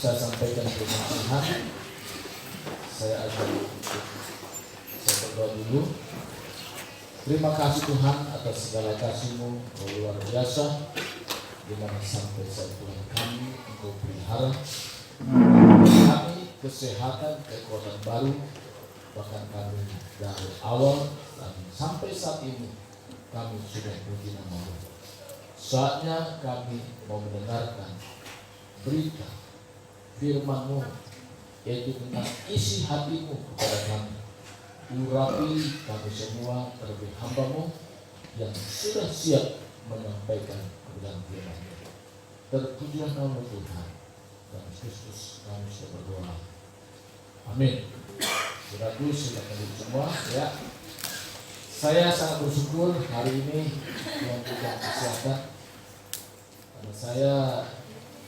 saya sampaikan firman Tuhan, saya akan saya berdoa dulu. Terima kasih Tuhan atas segala kasih-Mu yang luar biasa, di mana sampai saat Tuhan kami Engkau pelihara kami kesehatan, kekuatan baru, bahkan kami dari awal dan sampai saat ini kami sudah puji nama-Mu. Saatnya kami mau mendengarkan berita firman-Mu, yaitu tentang isi hati-Mu kepada kami. Urapi kami semua, terlebih hamba-Mu yang sudah siap menyampaikan kebenaran firman-Mu. Terpujilah nama Tuhan dan Kristus, kami sudah berdoa. Amin. Saudaraku, silakan duduk semua ya. Saya sangat bersyukur hari ini Tuhan berikan kesehatan, karena saya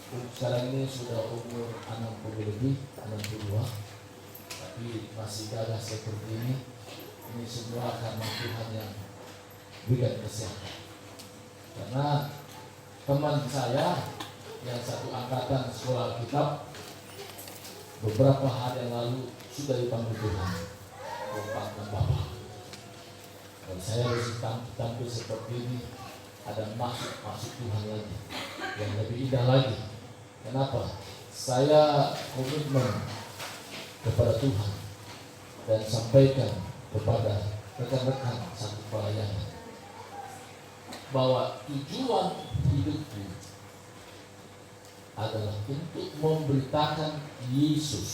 sekarang ini sudah umur 60 lebih, 62, tapi masih gagah seperti ini. Ini semua karena Tuhan yang berikan kesehatan. Karena teman saya yang satu angkatan sekolah Alkitab beberapa hari yang lalu sudah dipanggil Tuhan, Bapak dan Bapak. Dan saya harus tampil seperti ini, ada maksud Tuhan lagi yang lebih indah lagi. Kenapa? Saya komitmen kepada Tuhan dan sampaikan kepada rekan-rekan satu pelayanan bahwa tujuan hidupku adalah untuk memberitakan Yesus,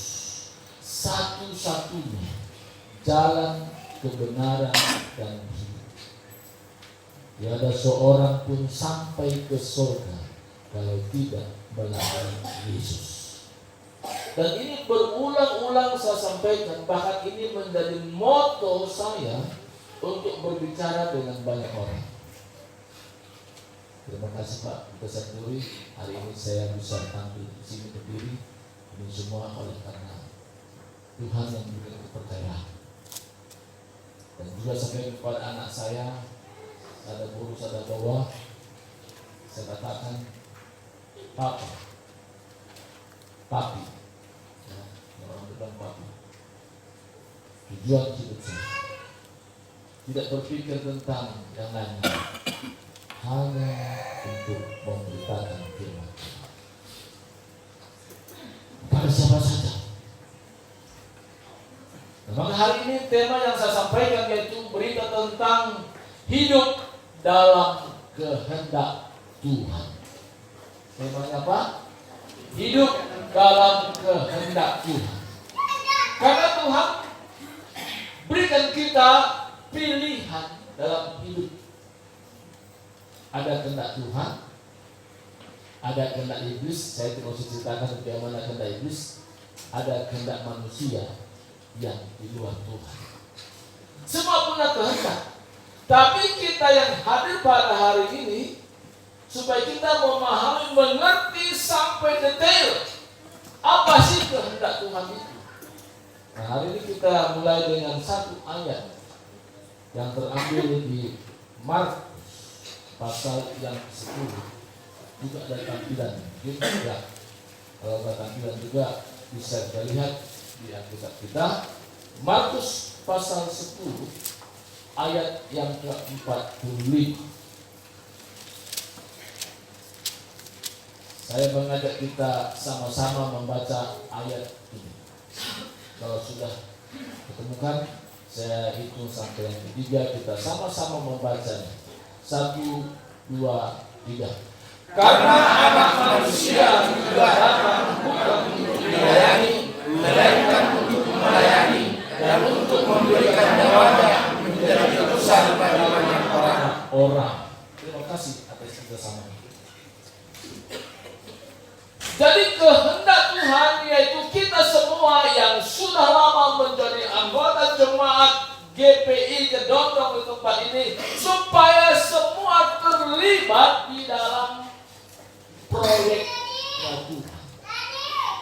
satu-satunya jalan kebenaran dan hidup. Tiada seorang pun sampai ke surga kalau tidak melalui Yesus. Dan ini berulang-ulang saya sampaikan, bahkan ini menjadi moto saya untuk berbicara dengan banyak orang. Terima kasih Pak Besar Duri, hari ini saya bisa tampil di sini berdiri. Ini semua oleh karena Tuhan yang memberikan kepercayaan. Dan juga sampai kepada anak saya, ada guru saya bawa, saya katakan, Papa, Papi, ya, orang bilang Papi. Tujuan hidup saya tidak berpikir tentang yang lainnya, hanya untuk memberitakan firman Tuhan pada siapa saja. Nah, maka hari ini tema yang saya sampaikan yaitu berita tentang hidup dalam kehendak Tuhan. Temanya apa? Hidup dalam kehendak Tuhan. Karena Tuhan berikan kita pilihan dalam hidup. Ada kehendak Tuhan, ada kehendak iblis. Saya tidak usah ceritakan bagaimana kehendak iblis. Ada kehendak manusia yang di luar Tuhan. Semua punya kehendak. Tapi kita yang hadir pada hari ini, supaya kita memahami, mengerti sampai detail apa sih kehendak Tuhan itu. Nah, hari ini kita mulai dengan satu ayat yang terambil di Markus pasal yang 10. Juga ada tampilan juga. Kalau ada tampilan juga bisa kita lihat di Alkitab kita. Markus pasal 10 ayat yang ke-45. Saya mengajak kita sama-sama membaca ayat ini. Kalau sudah ketemukan, saya hitung sampai yang ketiga, kita sama-sama membacanya. 1, 2, 3. Karena anak manusia juga datang bukan untuk dilayani, melainkan untuk melayani dan untuk memberikan nyawanya menjadi tebusan bagi banyak orang. Terima kasih atas kerjasama. Jadi kehendak Tuhan yaitu kita semua yang sudah lama menjadi anggota jemaat GPI Kedondong di tempat ini, supaya semua terlibat di dalam proyek Tuhan,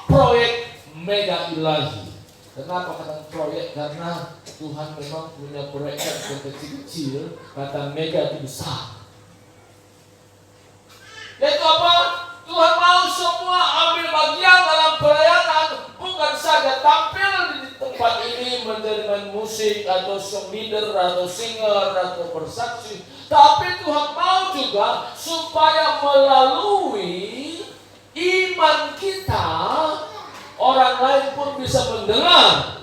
proyek mega ilahi. Kenapa kata proyek? Karena Tuhan memang punya proyek yang kecil-kecil, kata mega itu besar. Yaitu apa? Tuhan mau semua ambil bagian dalam pelayanan, bukan saja tampil di tempat ini menjadi main musik atau song leader atau singer atau bersaksi, tapi Tuhan mau juga supaya melalui iman kita orang lain pun bisa mendengar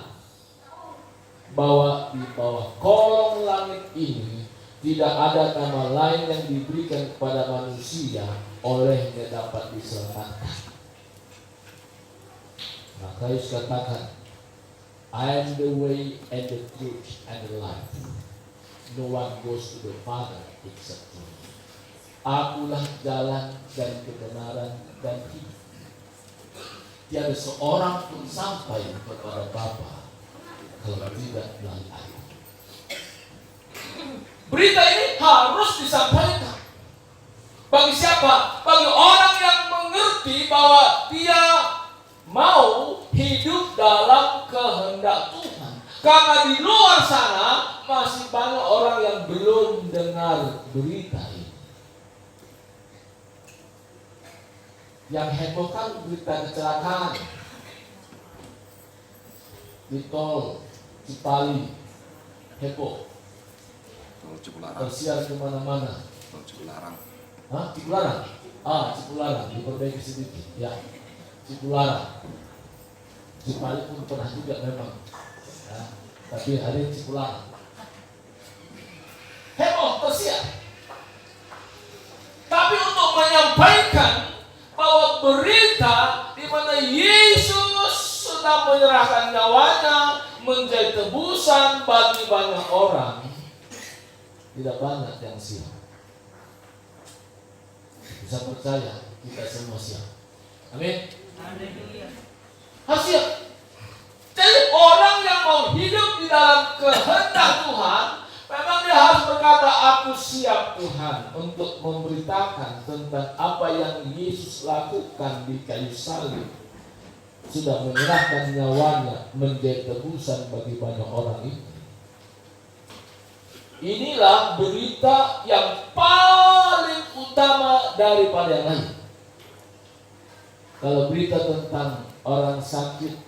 bahwa di bawah kolong langit ini tidak ada nama lain yang diberikan kepada manusia olehnya dapat diselamatkan. Maka Yesus katakan, I am the way and the truth and the life. No one goes to the Father except through me. Akulah jalan dan kebenaran dan hidup. Tiada seorang pun sampai kepada Bapa kalau tidak melalui aku. Berita ini harus disampaikan. Bagi siapa? Bagi orang yang mengerti bahwa dia mau hidup dalam kehendak Tuhan. Karena di luar sana masih banyak orang yang belum dengar berita ini. Yang heboh kan berita kecelakaan di tol Cipali, heboh. Tersiar kemana-mana. Cipularang. Hah? Cipularang? Cipularang, diperbaiki sedikit. Ya, Cipularang. Cipali pun pernah juga memang. Ya, tapi hari ini Cipularang. Heboh, tersiar. Tapi untuk menyampaikan bahwa berita di mana Yesus sudah menyerahkan nyawanya menjadi tebusan bagi banyak orang, tidak banyak yang siap. Bisa percaya kita semua siap. Amin. Harus siap. Jadi orang yang mau hidup di dalam kehendak Tuhan, memang dia harus berkata, aku siap Tuhan untuk memberitakan tentang apa yang Yesus lakukan di kayu salib. Sudah menyerahkan nyawanya menjadi tebusan bagi banyak orang itu. Inilah berita yang paling utama daripada yang lain. Kalau berita tentang orang sakit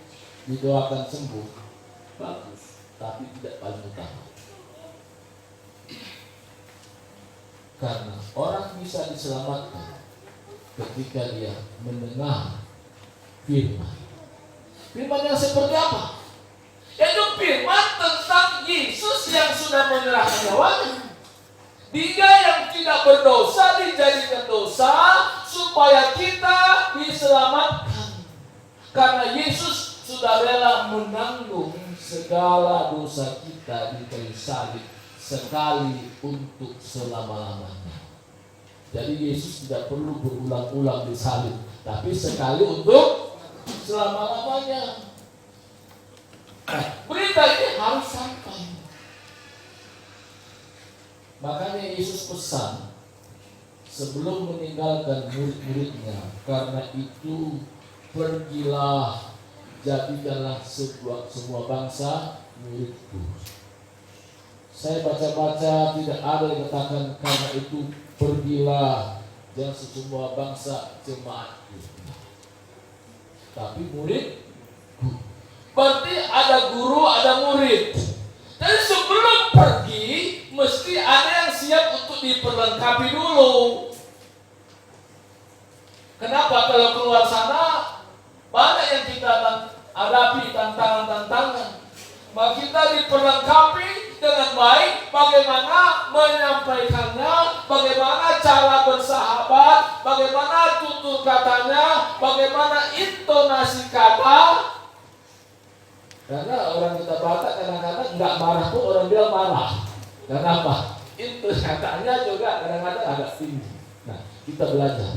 didoakan sembuh, bagus, tapi tidak paling utama. Karena orang bisa diselamatkan ketika dia mendengar firman. Firman yang seperti apa? Yaitu firman tentang Yesus yang sudah menyerahkan nyawanya. Dia yang tidak berdosa dijadikan dosa supaya kita diselamatkan. Karena Yesus sudah rela menanggung segala dosa kita di kayu salib sekali untuk selama-lamanya. Jadi Yesus tidak perlu berulang-ulang disalib, tapi sekali untuk selama-lamanya. Berita ini harus sampai. Makanya Yesus pesan sebelum meninggalkan murid-muridnya, karena itu pergilah, jadikanlah semua bangsa muridku. Saya baca-baca tidak ada yang katakan karena itu pergilah jangan semua bangsa jemaatku, tapi muridku. Berarti ada guru, ada murid. Dan sebelum pergi mesti ada yang siap untuk diperlengkapi dulu. Kenapa? Kalau keluar sana banyak yang kita hadapi tantangan-tantangan. Maka kita diperlengkapi dengan baik bagaimana menyampaikannya, bagaimana cara bersahabat, bagaimana tutur katanya, bagaimana intonasi kata. Karena orang kita Batak kadang-kadang nggak marah pun orang bilang marah. Kenapa? Itu katanya juga kadang-kadang agak tinggi. Nah, kita belajar.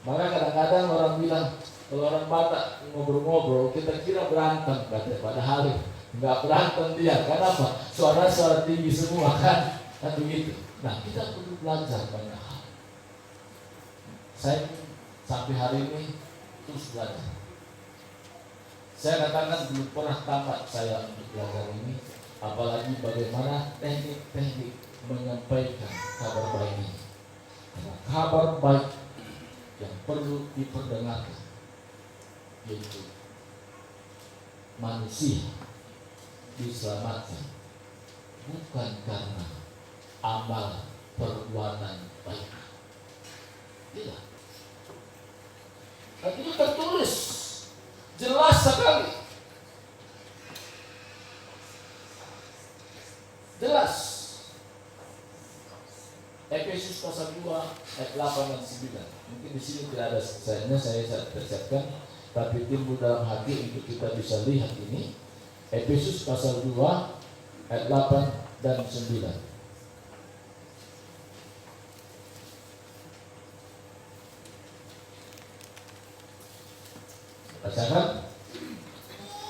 Maka kadang-kadang orang bilang kalau orang Batak ngobrol-ngobrol kita kira berantem, padahal nggak berantem dia. Kenapa? Suara tinggi semua kan begitu. Nah, kita perlu belajar banyak hal. Saya sampai hari ini terus belajar. Saya katakan belum pernah tamat saya untuk belajar ini, apalagi bagaimana teknik-teknik menyampaikan kabar baik ini. Karena kabar baik yang perlu diperdengarkan, yaitu manusia diselamatkan bukan karena amal perbuatan baik. Tidak. Dan itu tertulis jelas sekali. Jelas. Efesus pasal 2 ayat 8 dan 9. Mungkin di sini tidak ada saya persiapkan, tapi timbul dalam hati untuk kita bisa lihat ini. Efesus pasal 2 ayat 8 dan 9. Bacakan.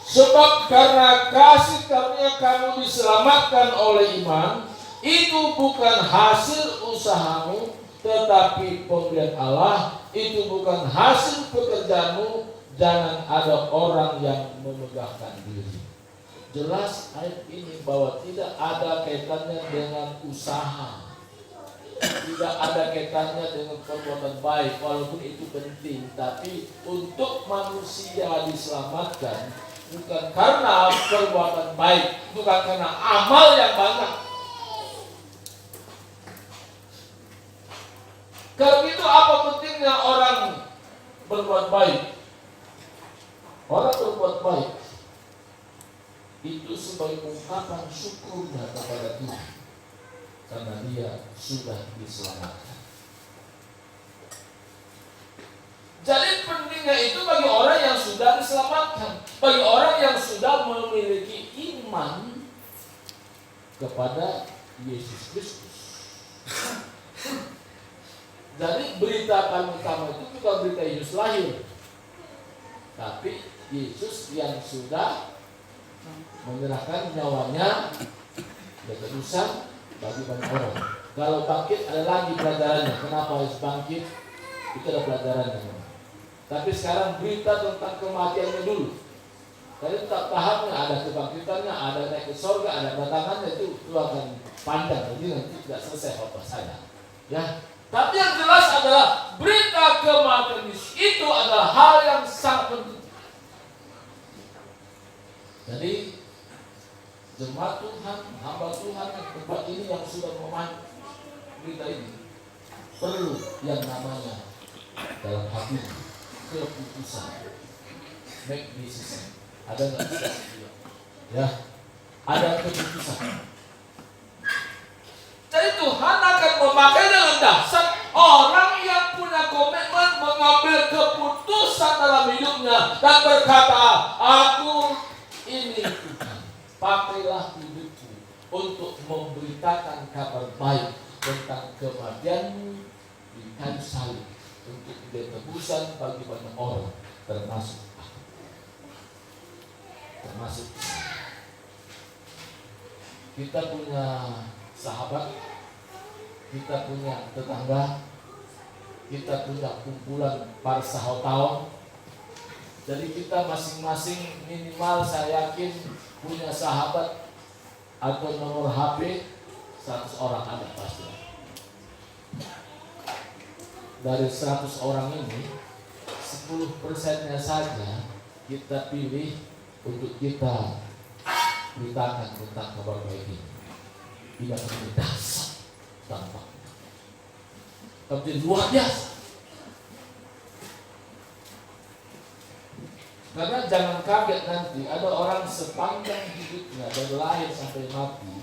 Sebab karena kasih karunia kamu diselamatkan oleh iman, itu bukan hasil usahamu, tetapi pemberian Allah. Itu bukan hasil pekerjaanmu. Jangan ada orang yang memegahkan diri. Jelas ayat ini bahwa tidak ada kaitannya dengan usaha, tidak ada kaitannya dengan perbuatan baik, walaupun itu penting. Tapi untuk manusia diselamatkan bukan karena perbuatan baik, bukan karena amal yang banyak. Kalau itu apa pentingnya orang berbuat baik? Orang berbuat baik itu sebagai ungkapan syukurnya kepada Tuhan karena dia sudah diselamatkan. Jadi pentingnya itu bagi orang yang sudah diselamatkan, bagi orang yang sudah memiliki iman kepada Yesus Kristus. Jadi berita paling utama itu bukan berita Yesus lahir, tapi Yesus yang sudah menyerahkan nyawanya bertebusan bagi banyak orang. Kalau bangkit ada lagi pelajarannya. Kenapa harus bangkit? Itu ada pelajarannya. Tapi sekarang berita tentang kematiannya dulu. Tadi tak tahapnya, ada kebangkitannya, ada naik ke surga, ada kedatangannya, itu akan panjang. Jadi nanti tidak selesai khotbah saya. Ya. Tapi yang jelas adalah berita kematian itu adalah hal yang sangat penting. Jadi jemaat Tuhan, hamba Tuhan tempat ini yang sudah memahami berita ini perlu yang namanya dalam hati keputusan, make decision. Ada nggak bisa? Ya, ada keputusan. Jadi Tuhan akan memakai dengan dasar orang yang punya komitmen mengambil keputusan dalam hidupnya dan berkata, aku ini Tuhan, pakailah hidupku untuk memberitakan kabar baik tentang kematianmu di kayu salib untuk tebusan bagi banyak orang, termasuk aku, termasuk kita punya sahabat, kita punya tetangga, kita punya kumpulan para sahabat. Jadi kita masing-masing minimal saya yakin punya sahabat atau nomor HP 100 orang ada pasti. Dari 100 orang ini 10%-nya saja kita pilih untuk kita beritakan tentang kabar baik ini. Tidak menjadi dasar tanpa, tapi luar biasa. Karena jangan kaget nanti ada orang sepanjang hidupnya dari lahir sampai mati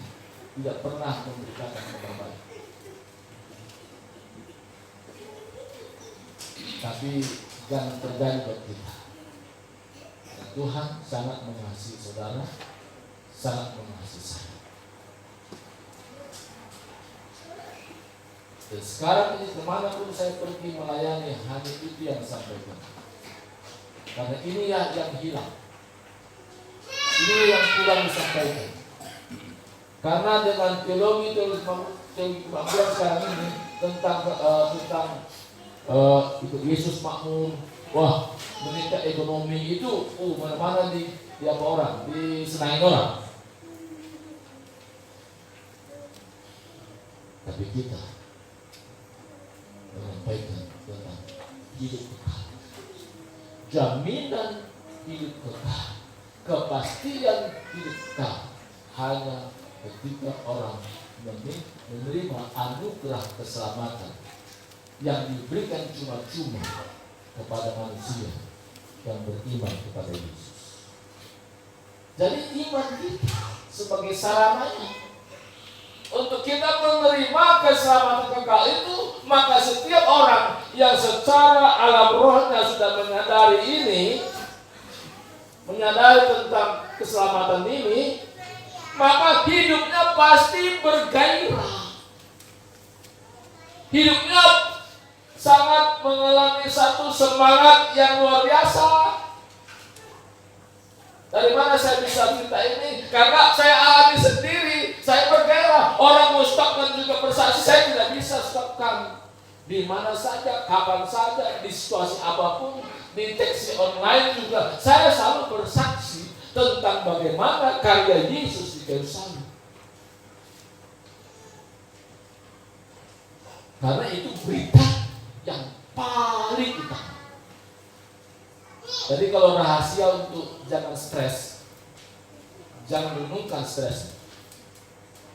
tidak pernah memberitakan kabar baik. Tapi jangan terjadi buat kita. Dan Tuhan sangat mengasihi saudara, sangat mengasihi saya. Dan sekarang ini kemanapun saya pergi melayani, hanya itu yang disampaikan. Karena ini yang hilang, ini yang kurang disampaikan. Karena dengan teologi kemampuan sekarang ini tentang Yesus makmur, wah meningkat ekonomi itu, mana-mana di apa orang, disenangi orang. Tapi kita menyampaikan tentang hidup kekal. jaminan hidup kekal, kepastian hidup kekal hanya ketika orang menerima anugerah keselamatan yang diberikan cuma-cuma kepada manusia yang beriman kepada Yesus. Jadi iman kita sebagai sarananya untuk kita menerima keselamatan kekal itu, maka setiap orang yang secara alam rohnya sudah menyadari ini, menyadari tentang keselamatan ini, maka hidupnya pasti bergairah. Hidupnya sangat mengalami satu semangat yang luar biasa. Dari mana saya bisa cerita ini? Karena saya alami sendiri. Saya bergairah. Orang mau stopkan juga bersaksi, saya tidak bisa stopkan. Di mana saja, kapan saja, di situasi apapun, di taksi online juga, saya selalu bersaksi tentang bagaimana karya Yesus di kayu salib. Karena itu berita yang paling utama. Jadi kalau rahasia untuk jangan stres, jangan renungkan stres,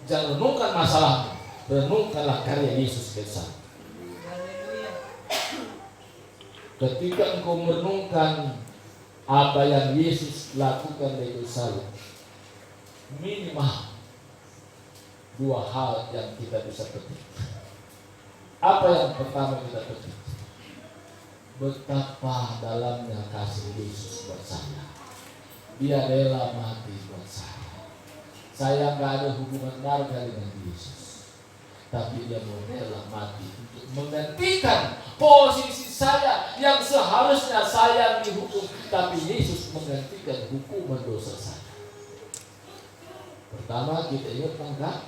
jangan renungkan masalah, renungkanlah karya Yesus di kayu salib. Ketika engkau merenungkan apa yang Yesus lakukan di kayu salib, minimal dua hal yang kita bisa petik. Apa yang pertama kita petik? Betapa dalamnya kasih Yesus buat saya. Dia rela mati buat saya. Saya nggak ada hubungan darah dengan Yesus, tapi dia mau rela mati untuk menggantikan posisi saya yang seharusnya saya dihukum, tapi Yesus menggantikan hukuman dosa saya. Pertama kita ingat tentang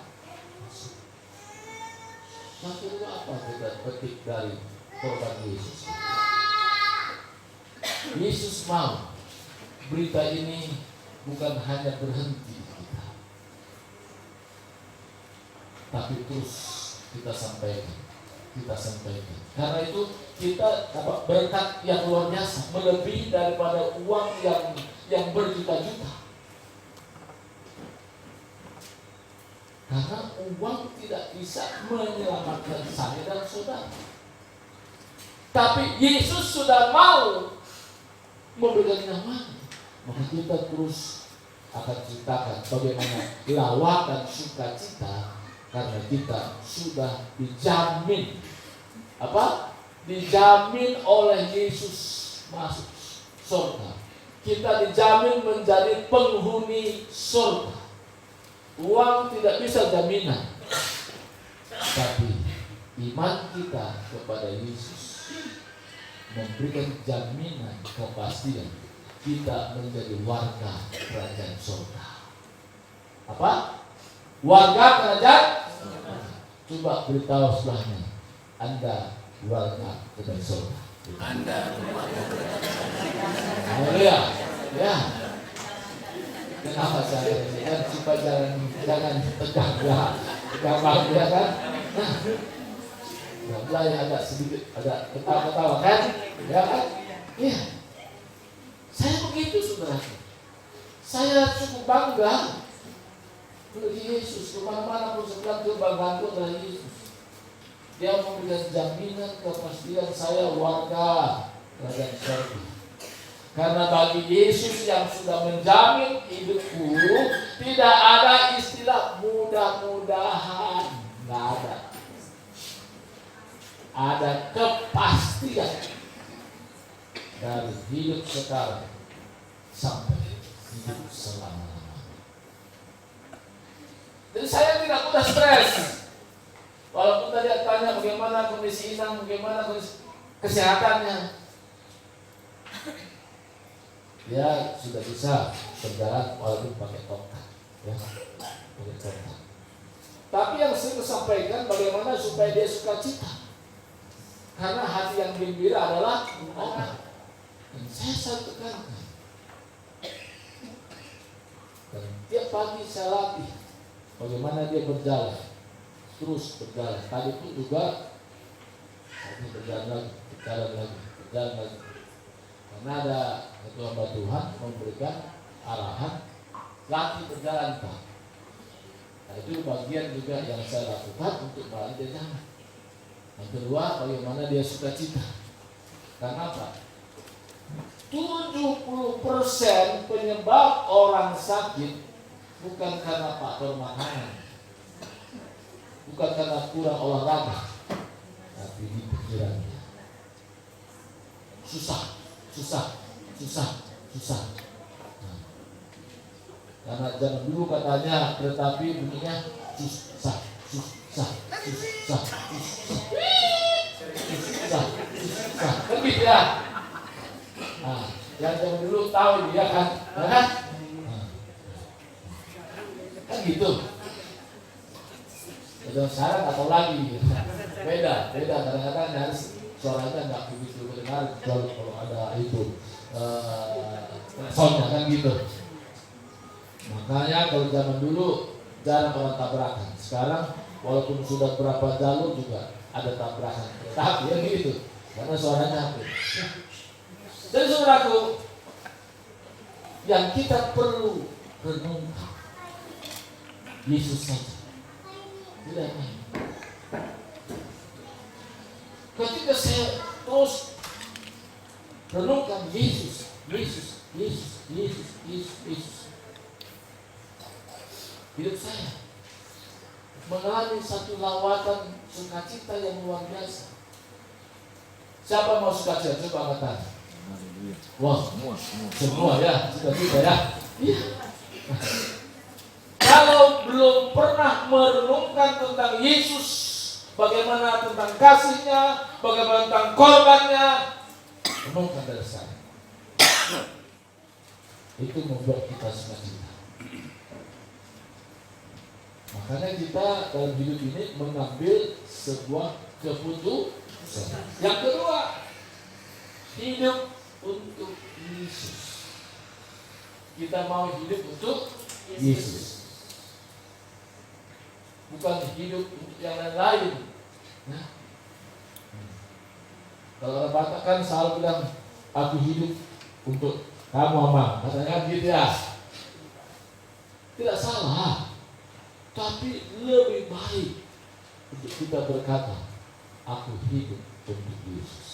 yang kedua apa kita petik dari korban Yesus? Yesus mau berita ini bukan hanya berhenti kita, tapi terus kita sampaikan. Karena itu kita dapat berkat yang luar biasa, melebihi daripada uang yang berjuta-juta. Karena uang tidak bisa menyelamatkan saya dan saudara. Tapi Yesus sudah mau memberikan nyawa. Maka kita terus akan ceritakan bagaimana lawakan sukacita karena kita sudah dijamin. Apa? Dijamin oleh Yesus masuk surga. Kita dijamin menjadi penghuni surga. Uang tidak bisa jaminan, tapi iman kita kepada Yesus memberikan jaminan kepastian kita menjadi warga kerajaan surga. Apa? Warga kerajaan? Coba beritahu sebelahnya, Anda warga kerajaan surga. Anda Haleluya. Ya. Kenapa saya kan supaya jangan tegang ya, gampang ya kan? Nah, mulai agak sedikit ada ketawa-ketawa kan? Ya kan? Iya. Saya begitu saudara. Saya cukup bangga bagi Yesus. Kemana-mana pun saya bilang kebanggaanku adalah Yesus. Dia memberikan jaminan kepastian saya warga kerajaan surga. Karena bagi Yesus yang sudah menjamin hidupku, tidak ada istilah mudah-mudahan, nggak ada. Ada kepastian dari hidup sekarang sampai hidup selama-lamanya. Jadi saya tidak mudah stres. Walaupun tadi tanya bagaimana kondisi Inang, bagaimana kondisi kesehatannya. Dia sudah bisa berjalan walaupun pakai tongkat, ya, pakai tongkat. Tapi yang saya sampaikan bagaimana supaya dia sukacita, karena hati yang gembira adalah orang. Dan saya selalu tekankan. Dan tiap pagi saya latih bagaimana dia berjalan, terus berjalan. Tadi pun juga ini berjalan lagi. Karena ada hamba Tuhan memberikan arahan latih berjalan Pak. Nah itu bagian juga yang saya lakukan untuk melatih dia jalan. Yang kedua, bagaimana dia sukacita. Karena apa? 70% penyebab orang sakit bukan karena faktor makanan, bukan karena kurang olahraga, tapi di pikirannya. Susah. Nah, karena zaman dulu katanya kereta api bunyinya susah. Kan gitu ya. Nah, yang zaman dulu tahu dia kan, kan gitu. Kalau sekarang nggak tahu lagi, beda. Kadang-kadang harus suaranya nggak begitu kedengar kalau ada itu soundnya kan gitu. Makanya kalau zaman dulu jarang orang tabrakan. Sekarang walaupun sudah berapa jalur juga ada tabrakan. Tapi ya gitu, karena suaranya hampir. Jadi saudaraku, yang kita perlu renungkan Yesus saja. Tidak lain. Ketika saya terus renungkan Yesus, hidup saya mengalami satu lawatan sukacita yang luar biasa. Siapa mau sukacita? Coba angkat tangan. Wah, semua ya, sukacita ya. Iya. Kalau belum pernah merenungkan tentang Yesus, bagaimana tentang kasihnya, bagaimana tentang korbannya, renungkan dari saya. Itu membuat kita sukacita. Makanya kita dalam hidup ini mengambil sebuah keputusan. Yang kedua, hidup untuk Yesus. Kita mau hidup untuk Yesus, bukan hidup untuk yang lain. Nah, kalau orang Batak kan selalu bilang, aku hidup untuk kamu Mama, katanya gitu ya. Tidak salah, tapi lebih baik untuk kita berkata, aku hidup untuk Yesus.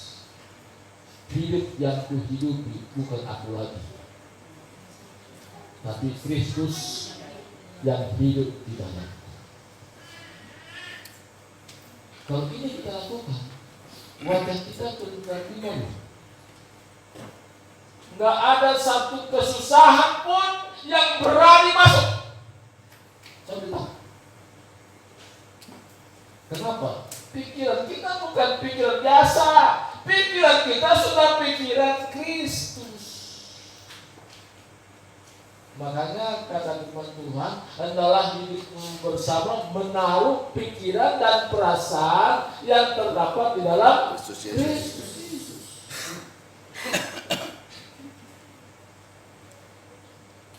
Hidup yang kuhidupi bukan aku lagi, tapi Kristus yang hidup di dalam. Kalau ini kita lakukan, wajah kita berganti baru. Nggak ada satu kesusahan pun yang berani masuk. Saya bilang, kenapa? Pikiran kita bukan pikiran biasa. Pikiran kita sudah pikiran Kristus. Makanya kata firman Tuhan, hendaklah hidupmu bersama menaruh pikiran dan perasaan yang terdapat di dalam Kristus.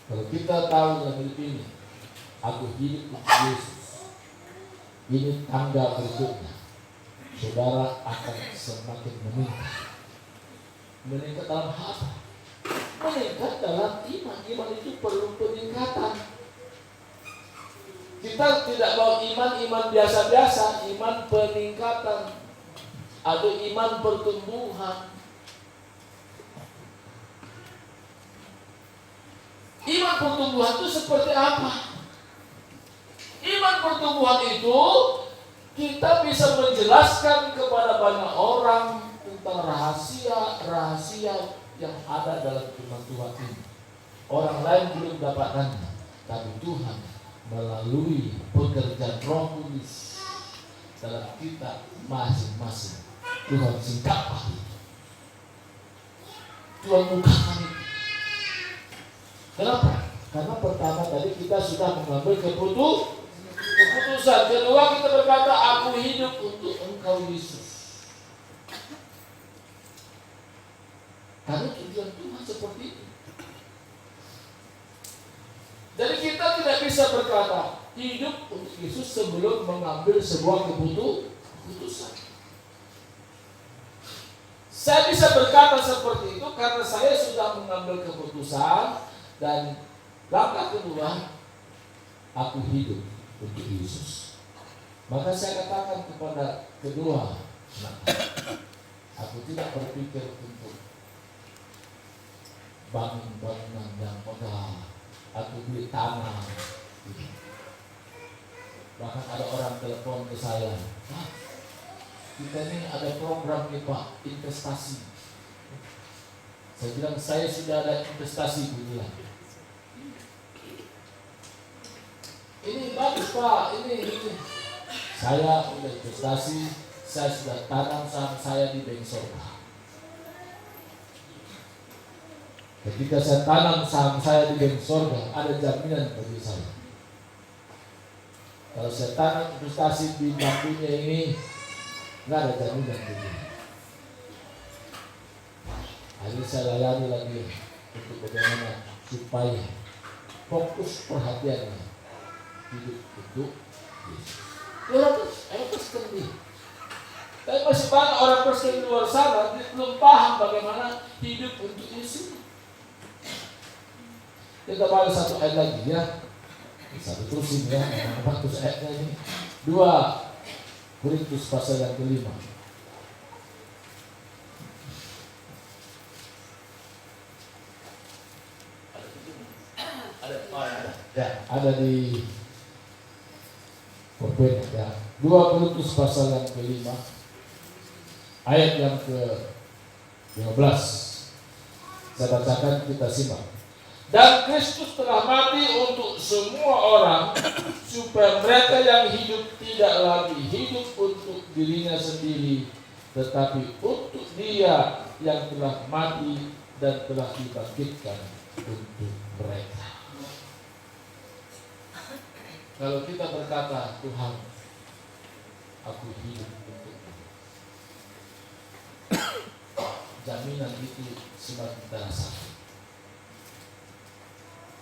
Kalau kita tahu dalam hidup ini, aku hidup untuk Yesus, ini tangga berikutnya. Saudara akan semakin meningkat. Meningkat dalam apa? Meningkat dalam iman. Iman itu perlu peningkatan. Kita tidak mau iman biasa-biasa, iman peningkatan atau iman pertumbuhan. Iman pertumbuhan itu seperti apa? Iman pertumbuhan itu kita bisa menjelaskan kepada banyak orang tentang rahasia yang ada dalam firman Tuhan ini. Orang lain belum dapatkannya, tapi Tuhan melalui pekerjaan Roh Kudus dalam kita masing-masing, Tuhan singkapkan itu. Tuhan bukakan itu. Kenapa? Karena pertama tadi kita sudah mengambil keputusan. Kedua kita berkata, aku hidup untuk Engkau Yesus. Karena tujuan Tuhan seperti itu. Jadi kita tidak bisa berkata hidup untuk Yesus sebelum mengambil sebuah keputusan. Saya bisa berkata seperti itu karena saya sudah mengambil keputusan, dan langkah kedua, aku hidup untuk Yesus. Maka saya katakan kepada kedua, aku tidak berpikir untuk bangun-bangunan yang megah, aku beli tanah. Bahkan ada orang telepon ke saya, kita ini ada program nih Pak, investasi. Saya bilang, saya sudah ada investasi, bilang. Ini bagus Pak, ini. Saya sudah investasi, saya sudah tanam saham saya di Bank Sorga. Ketika saya tanam saham saya di Bank Sorga, ada jaminan bagi saya. Kalau saya tanam investasi di bankunya ini, nggak ada jaminan bagi. Akhirnya saya layani lagi untuk bagaimana supaya fokus perhatiannya hidup untuk Yesus. Orang Kristen nih. Tapi masih banyak orang Kristen di luar sana belum paham bagaimana hidup untuk Yesus. Kita baca satu ayat lagi ya. Satu terusin ya. Bagus ayatnya ini. 2 Korintus pasal yang ke-5. Ada di PowerPoint ya. 2 Korintus pasal yang ke-5 ayat yang ke-15. Saya bacakan, kita simak. Dan Kristus telah mati untuk semua orang, supaya mereka yang hidup tidak lagi hidup untuk dirinya sendiri, tetapi untuk Dia yang telah mati dan telah dibangkitkan untuk mereka. Kalau kita berkata, Tuhan, aku hidup untukmu, jaminan itu semakin terasa.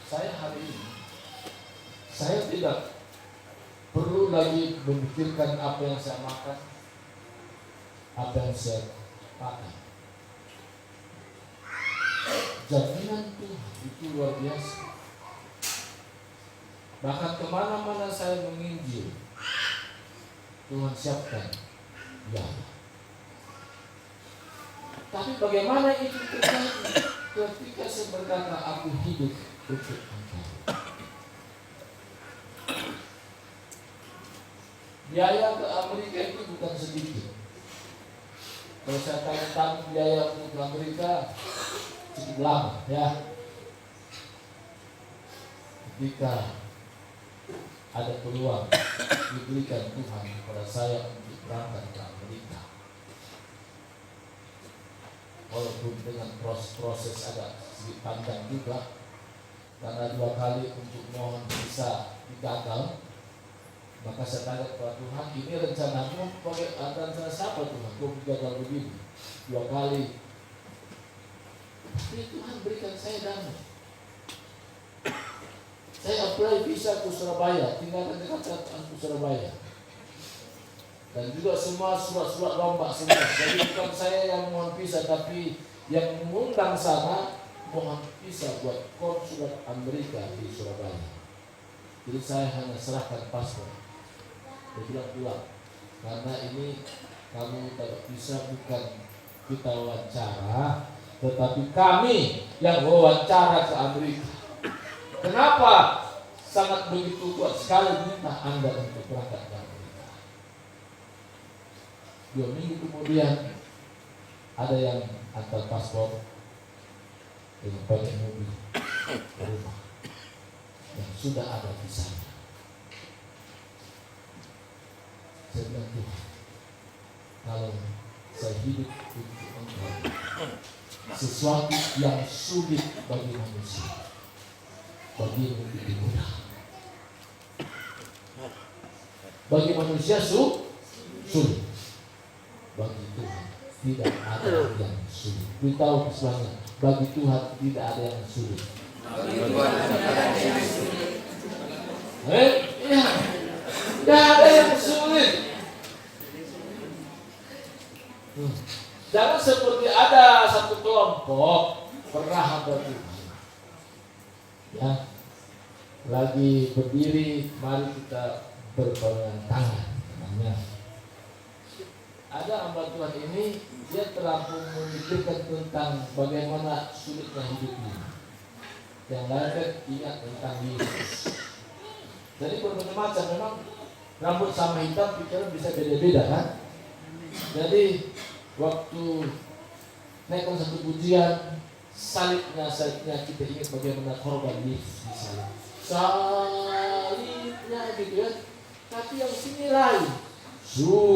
Saya hari ini, saya tidak perlu lagi memikirkan apa yang saya makan, apa yang saya pakai. Jaminan Tuhan itu luar biasa. Bahkan kemana-mana saya menginjil, Tuhan siapkan biaya. Tapi bagaimana itu terjadi ketika saya berkata, aku hidup untuk Engkau. Biaya ke Amerika itu bukan sedikit. Kalau saya tanya biaya untuk Amerika cukup lama ya. Ketika ada peluang diberikan Tuhan kepada saya untuk berangkat ke Amerika, walaupun dengan proses agak sedikit panjang juga, karena 2 kali untuk mohon bisa digagal, maka saya tanya kepada Tuhan, ini rencanamu pakai rencana siapa Tuhan? Kok gagal begini 2 kali? Tapi Tuhan berikan saya damai. Saya apply visa ke Surabaya, tinggalkan dekat ke Surabaya. Dan juga semua surat-surat rombak semua. Jadi bukan saya yang mohon visa, tapi yang mengundang sana mohon visa buat konsulat Amerika di Surabaya. Jadi saya hanya serahkan paspor. Dia bilang pulang, karena ini kamu tidak bisa, bukan kita wawancara, tetapi kami yang wawancara ke Amerika. Kenapa sangat begitu kuat sekali minta Anda untuk berangkat ke Amerika? 2 minggu kemudian ada yang antar paspor dengan pakai mobil ke rumah yang sudah ada visanya. Saya bilang, Tuhan, kalau saya hidup untuk Engkau, sesuatu yang sulit bagi manusia, bagi lebih mudah. Bagi manusia sulit. Bagi Tuhan tidak ada yang sulit. Beritahu sebelumnya, bagi Tuhan tidak ada yang sulit. Bagi Tuhan tidak ada yang sulit. Ya, tidak ada yang sulit. Jangan seperti ada satu kelompok pernah hamba Tuhan, ya, lagi berdiri, mari kita berpegangan tangan. Namanya ada hamba Tuhan ini, dia terlalu memikirkan tentang bagaimana sulitnya hidupnya. Yang lain kan ingat tentang Yesus. Jadi berbagai macam, memang rambut sama hitam pikiran bisa beda-beda kan. Jadi waktu naikkan satu pujian, salibnya kita ingat bagaimana korban Yesus di salib. Salibnya gitu ya. Tapi yang sini lain. Sulitnya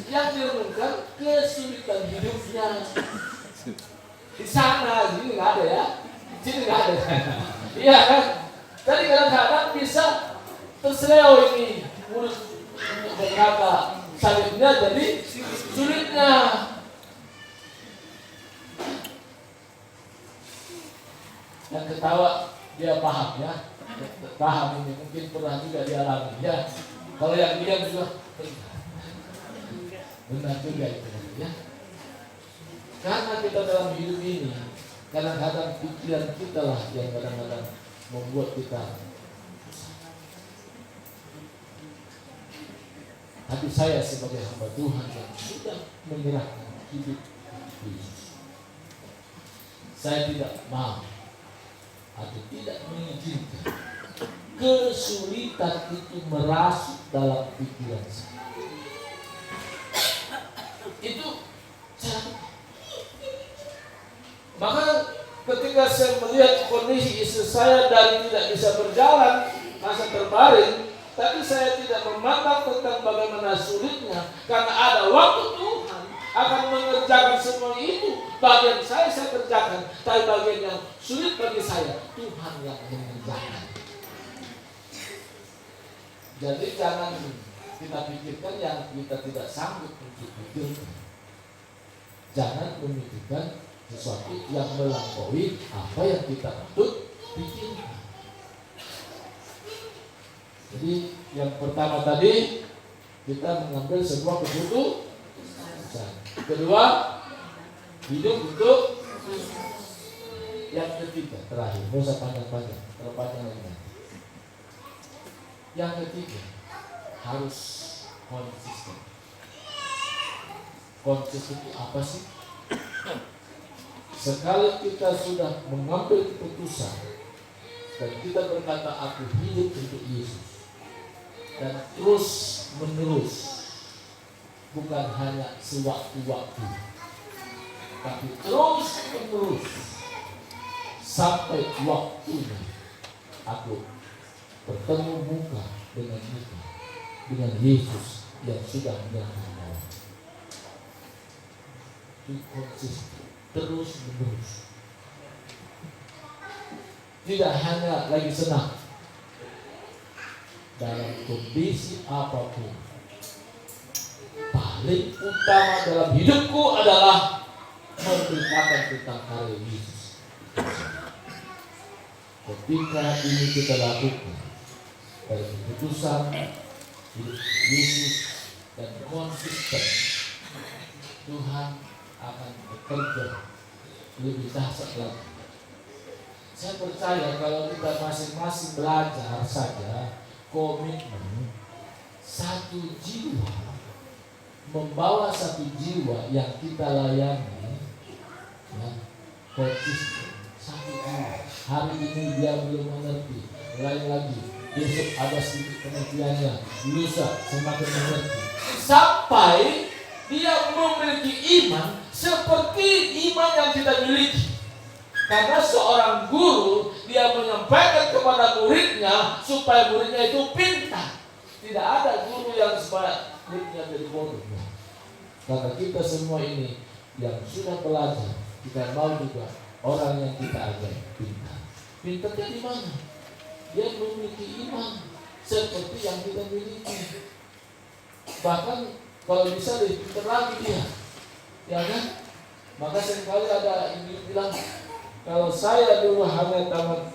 yang direnungkan kesulitan hidupnya. Di sana, sini nggak ada ya. Sini nggak ada. Iya kan? Jadi kadang-kadang bisa terseleo ini mulut berkata salibnya jadi sulitnya. Yang ketawa dia paham ya, paham ini mungkin pernah juga dialami ya. Kalau yang diam juga benar juga itu ya. Karena kita dalam hidup ini kadang-kadang pikiran kita lah yang kadang-kadang membuat kita. Tapi saya sebagai hamba Tuhan yang sudah menyerahkan hidup Yesus, saya tidak mau atau tidak mengizinkan kesulitan itu merasuk dalam pikiran saya. Itu cara. Maka ketika saya melihat kondisi istri saya dari tidak bisa berjalan, masa terbaring, tapi saya tidak memandang tentang bagaimana sulitnya, karena ada waktu Tuhan akan mengerjakan semua itu. Bagian saya kerjakan, tapi bagian yang sulit bagi saya, Tuhan yang mengerjakan. Jadi jangan kita pikirkan yang kita tidak sanggup untuk pikirkan. Jangan memikirkan sesuatu yang melampaui apa yang kita patut pikirkan. Jadi yang pertama tadi kita mengambil sebuah keputusan. Kedua, hidup untuk. Yang ketiga, terakhir, nggak usah panjang-panjang, terpanjang lagi. Yang ketiga, harus konsisten. Konsisten itu apa sih? Sekali kita sudah mengambil keputusan dan kita berkata aku hidup untuk Yesus, dan terus menerus, bukan hanya sewaktu-waktu, tapi terus menerus sampai waktunya aku bertemu muka dengan Yesus yang sudah menyerahkan nyawa. Itu konsisten, terus menerus. Tidak hanya lagi senang, dalam kondisi apapun. Paling utama dalam hidupku adalah memberitakan tentang karya Yesus. Ketika ini kita lakukan dari keputusan hidup Yesus dan konsisten, Tuhan akan bekerja lebih dahsyat lagi. Saya percaya kalau kita masing-masing belajar saja komitmen satu jiwa, membawa satu jiwa yang kita layani, ya, konsisten satu jiwa. Hari ini dia belum mengerti, lain lagi besok ada sedikit pengertiannya, lusa semakin mengerti, sampai dia memiliki iman seperti iman yang kita miliki. Karena seorang guru, dia menyampaikan kepada muridnya supaya muridnya itu pintar. Tidak ada guru yang supaya muridnya jadi bodoh. Karena kita semua ini yang sudah belajar, kita mau juga orang yang kita ajar pintar. Pintarnya di mana? Dia memiliki iman seperti yang kita miliki. Bahkan kalau bisa lebih pintar lagi dia, ya kan? Maka seringkali ada yang bilang, kalau saya dulu hanya tamat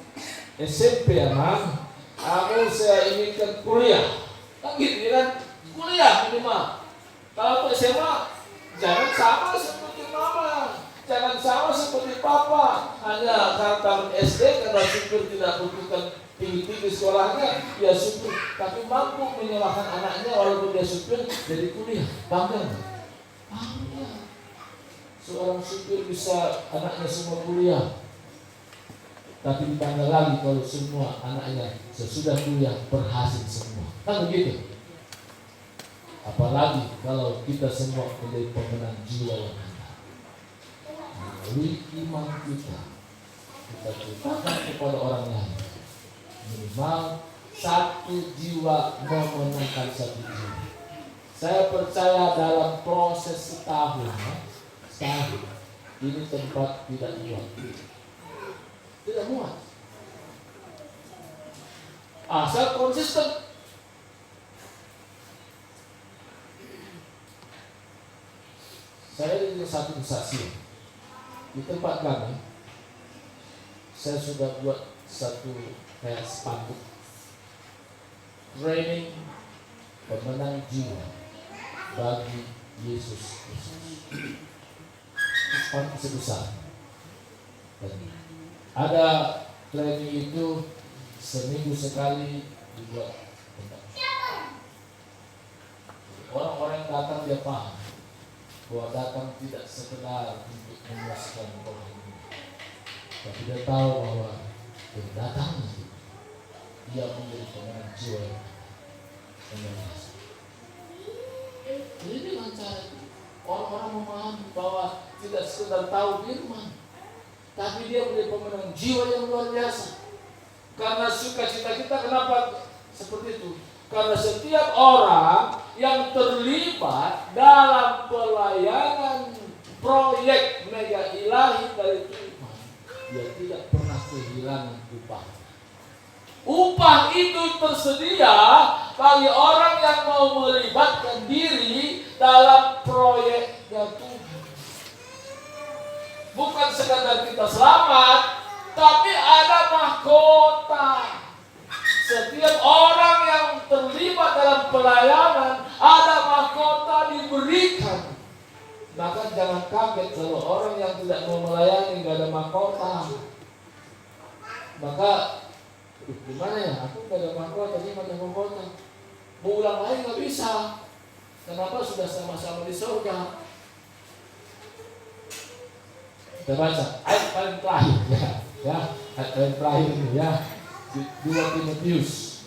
SMP, aku saya inginkan kuliah. Kan gitu kan, kuliah minimal. Kalau SMA jangan sama seperti mama, jangan sama seperti papa. Hanya karena SD karena supir tidak butuhkan tinggi-tinggi sekolahnya, dia supir, tapi mampu menyalahkan anaknya walaupun dia supir jadi kuliah. Bangga nggak? Bangga. Seorang supir bisa anaknya semua kuliah, tapi ditambah lagi kalau semua anaknya sesudah kuliah berhasil semua. Kan begitu? Apalagi kalau kita semua menjadi pemenang jiwa yang ada. Melalui iman kita ceritakan kepada orang lain. Minimal satu jiwa memenangkan satu jiwa. Saya percaya dalam proses setahun ini tempat tidak muat. Tidak muat. Asal konsisten. Saya di satu saksi di tempat kami. Saya sudah buat satu kayak spanduk training pemenang jiwa bagi Yesus Kristus. Spanduk sebesar. Dan ada training itu seminggu sekali dibuat. Orang-orang yang datang dia paham bahwa datang tidak sekedar untuk memuaskan orang ini, tapi dia tahu bahwa dia datangnya dia menjadi pemenang jiwa. Jadi dengan cara itu orang-orang memahami bahwa tidak sekedar tahu firman, tapi dia menjadi pemenang jiwa yang luar biasa. Karena sukacita kita, kenapa seperti itu? Karena setiap orang yang terlibat dalam pelayanan proyek mega ilahi dari Tuhan, dia tidak pernah kehilangan upah. Upah itu tersedia bagi orang yang mau melibatkan diri dalam proyeknya Tuhan. Bukan sekadar kita selamat, tapi ada mahkota. Setiap orang yang terlibat dalam pelayanan ada mahkota diberikan. Maka jangan kaget kalau orang yang tidak mau melayani nggak ada mahkota. Maka gimana ya? Aku nggak ada mahkota, dia nggak ada mahkota. Mau ulang lagi nggak bisa. Kenapa? Sudah sama-sama di surga. Kita baca ayat paling terakhir ya, ayat paling terakhir ini ya. 2 Timotius.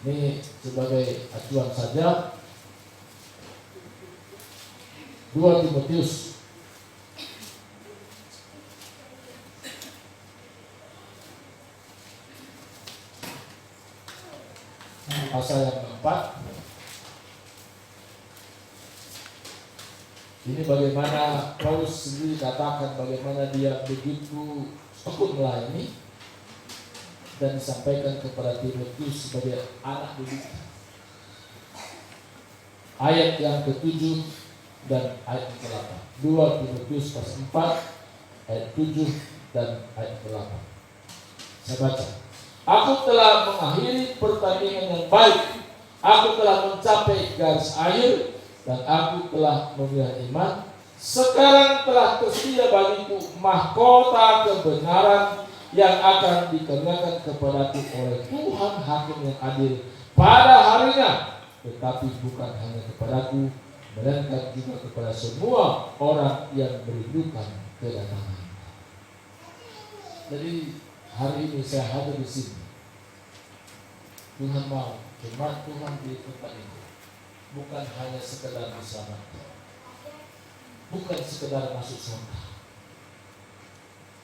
Ini sebagai acuan saja. 2 Timotius pasal yang keempat. Ini bagaimana Paulus sendiri katakan bagaimana dia begitu tekun melayani dan disampaikan kepada Timotius sebagai anak didik. Ayat yang ke-7 dan ayat ke-8. 2 Timotius pasal 4 ayat 7 dan ayat ke-8. Saya baca. Aku telah mengakhiri pertandingan yang baik. Aku telah mencapai garis akhir dan aku telah memelihara iman. Sekarang telah tersedia bagiku mahkota kebenaran yang akan dikenakan kepadaku oleh Tuhan Hakim yang adil pada harinya, tetapi bukan hanya kepadaku, melainkan juga kepada semua orang yang merindukan kedatangan. Jadi hari ini saya hadir di sini. Tuhan mau jemaat Tuhan di tempat ini bukan hanya sekedar diselamatkan, bukan sekedar masuk surga.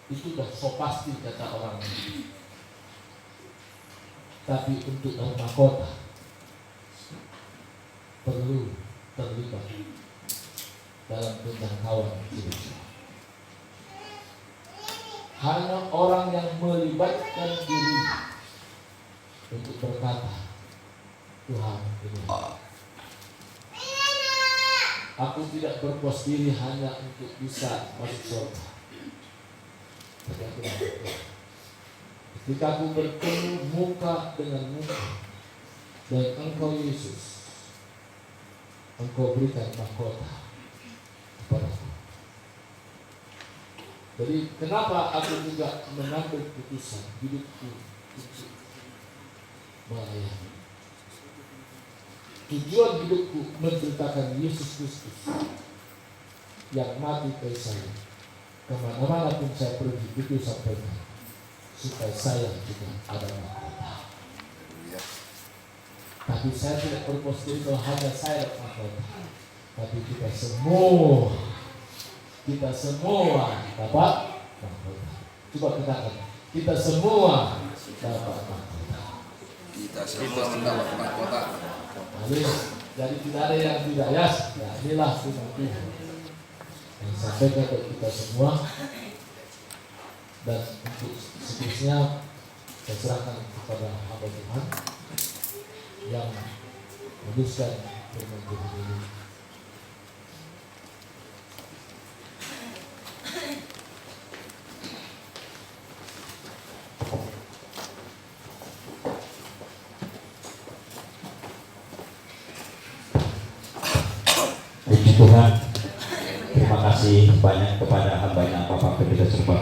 Itu sudah so pasti kata orang ini. Tapi untuk mahkota perlu terlibat dalam penjangkauan jiwa. Hanya orang yang melibatkan diri untuk berkata, Tuhan ini, aku tidak berpuas diri hanya untuk bisa masuk surga. Ketika aku bertemu muka dengan muka, Dan Engkau Yesus, Engkau berikan mahkota kepadaku. Jadi kenapa aku juga mengambil putusan hidupku untuk melayani? Tujuan hidupku menceritakan Yesus Kristus yang mati kayu salib. Kemana-mana pun saya pergi, itu sampaikan supaya saya juga ada mahkota. Tapi saya tidak berpikir itu hanya saya dapat mahkota, tapi kita semua dapat mahkota. Coba katakan, kita semua dapat mahkota. Kita semua mendapat mahkota. Amin. Jadi tidak ada yang tidak ya. Inilah firman Tuhan yang sampaikan kepada kita semua. Dan untuk seterusnya saya serahkan kepada hamba Tuhan yang menuliskan firman Tuhan ini. Puji Tuhan, terima kasih banyak kepada hamba-Nya Bapak Pendeta Serba.